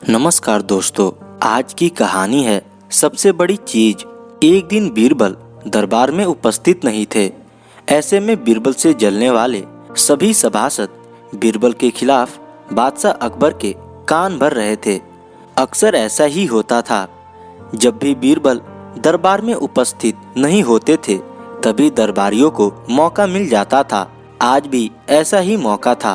नमस्कार दोस्तों, आज की कहानी है सबसे बड़ी चीज। एक दिन बीरबल दरबार में उपस्थित नहीं थे। ऐसे में बीरबल से जलने वाले सभी सभासद बीरबल के खिलाफ बादशाह अकबर के कान भर रहे थे। अक्सर ऐसा ही होता था। जब भी बीरबल दरबार में उपस्थित नहीं होते थे तभी दरबारियों को मौका मिल जाता था। आज भी ऐसा ही मौका था।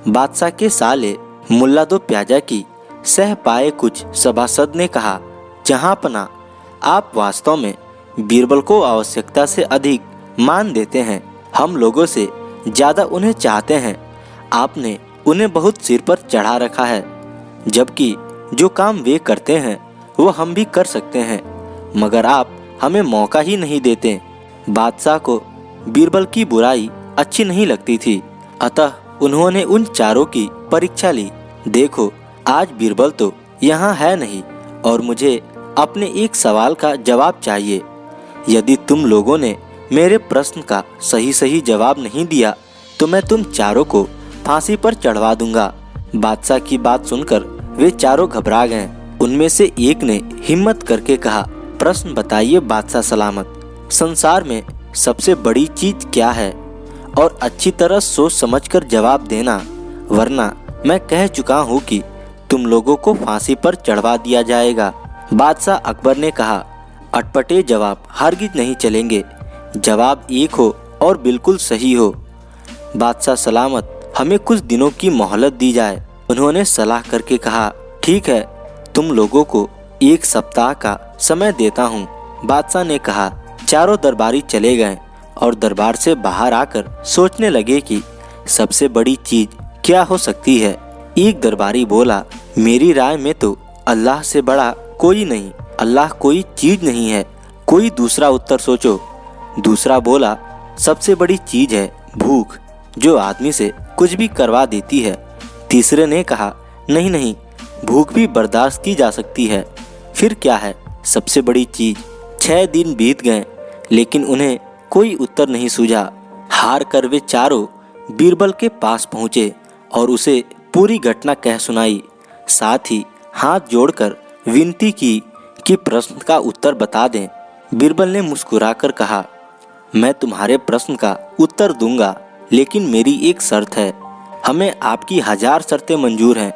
बादशाह के साले मुल्ला दो प्याजा की सह पाए कुछ सभासद ने कहा, जहांपना, आप वास्तव में बीरबल को आवश्यकता से अधिक मान देते हैं। हम लोगों से ज्यादा उन्हें चाहते हैं। आपने उन्हें बहुत सिर पर चढ़ा रखा है, जबकि जो काम वे करते हैं वो हम भी कर सकते हैं, मगर आप हमें मौका ही नहीं देते। बादशाह को बीरबल की बुराई अच्छी नहीं लगती थी, अतः उन्होंने उन चारों की परीक्षा ली। देखो, आज बीरबल तो यहाँ है नहीं और मुझे अपने एक सवाल का जवाब चाहिए। यदि तुम लोगों ने मेरे प्रश्न का सही जवाब नहीं दिया तो मैं तुम चारों को फांसी पर चढ़वा दूंगा। बादशाह की बात सुनकर वे चारों घबरा गए। उनमें से एक ने हिम्मत करके कहा, प्रश्न बताइए बादशाह सलामत। संसार में सबसे बड़ी चीज क्या है? और अच्छी तरह सोच समझकर जवाब देना, वरना मैं कह चुका हूँ कि तुम लोगों को फांसी पर चढ़वा दिया जाएगा। बादशाह अकबर ने कहा, अटपटे जवाब हरगिज नहीं चलेंगे। जवाब एक हो और बिल्कुल सही हो। बादशाह सलामत, हमें कुछ दिनों की मोहलत दी जाए। उन्होंने सलाह करके कहा, ठीक है, तुम लोगों को 1 सप्ताह का समय देता हूँ। बादशाह ने कहा। चारों दरबारी चले गए और दरबार से बाहर आकर सोचने लगे कि सबसे बड़ी चीज क्या हो सकती है। एक दरबारी बोला, मेरी राय में तो अल्लाह से बड़ा कोई नहीं। अल्लाह कोई चीज नहीं है। कोई दूसरा उत्तर सोचो। दूसरा बोला, सबसे बड़ी चीज है भूख, जो आदमी से कुछ भी करवा देती है। तीसरे ने कहा, नहीं, भूख भी बर्दाश्त की जा सकती है। फिर क्या है सबसे बड़ी चीज? 6 दिन बीत गए लेकिन उन्हें कोई उत्तर नहीं सूझा। हार कर वे चारों बीरबल के पास पहुँचे और उसे पूरी घटना कह सुनाई। साथ ही हाथ जोड़कर विनती की कि प्रश्न का उत्तर बता दें। बीरबल ने मुस्कुराकर कहा, मैं तुम्हारे प्रश्न का उत्तर दूंगा, लेकिन मेरी एक शर्त है। हमें आपकी 1000 शर्तें मंजूर हैं।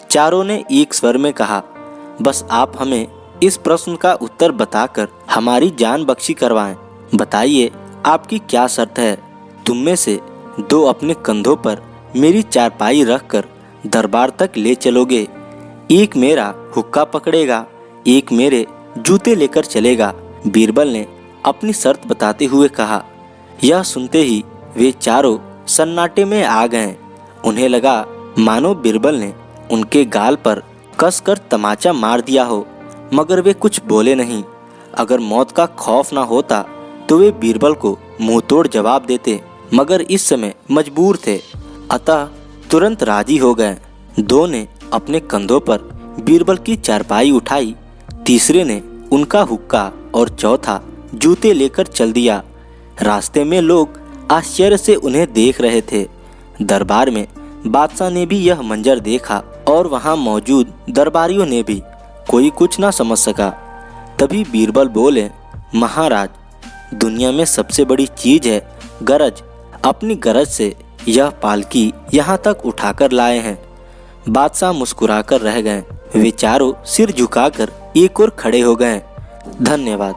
चारों ने एक स्वर में कहा, बस आप हमें इस प्रश्न का उत्तर बताकर हमारी जान बख्शी करवाएं। बताइए, आपकी क्या शर्त है? तुम में से 2 अपने कंधों पर मेरी चारपाई रखकर दरबार तक ले चलोगे। एक मेरा हुक्का पकड़ेगा, एक मेरे जूते लेकर चलेगा। बीरबल ने अपनी शर्त बताते हुए कहा। यह सुनते ही वे चारों सन्नाटे में आ गए। उन्हें लगा मानो बीरबल ने उनके गाल पर कसकर तमाचा मार दिया हो, मगर वे कुछ बोले नहीं। अगर मौत का खौफ न होता तो वे बीरबल को मुंहतोड़ जवाब देते, मगर इस समय मजबूर थे, अतः तुरंत राजी हो गए। 2 ने अपने कंधों पर बीरबल की चारपाई उठाई, तीसरे ने उनका हुक्का और चौथा जूते लेकर चल दिया। रास्ते में लोग आश्चर्य से उन्हें देख रहे थे। दरबार में बादशाह ने भी यह मंजर देखा और वहां मौजूद दरबारियों ने भी। कोई कुछ ना समझ सका। तभी बीरबल बोले, महाराज, दुनिया में सबसे बड़ी चीज है गरज। अपनी गरज से यह पालकी यहाँ तक उठाकर लाए हैं। बादशाह मुस्कुराकर रह गए। वे चारों सिर झुकाकर एक ओर खड़े हो गए। धन्यवाद।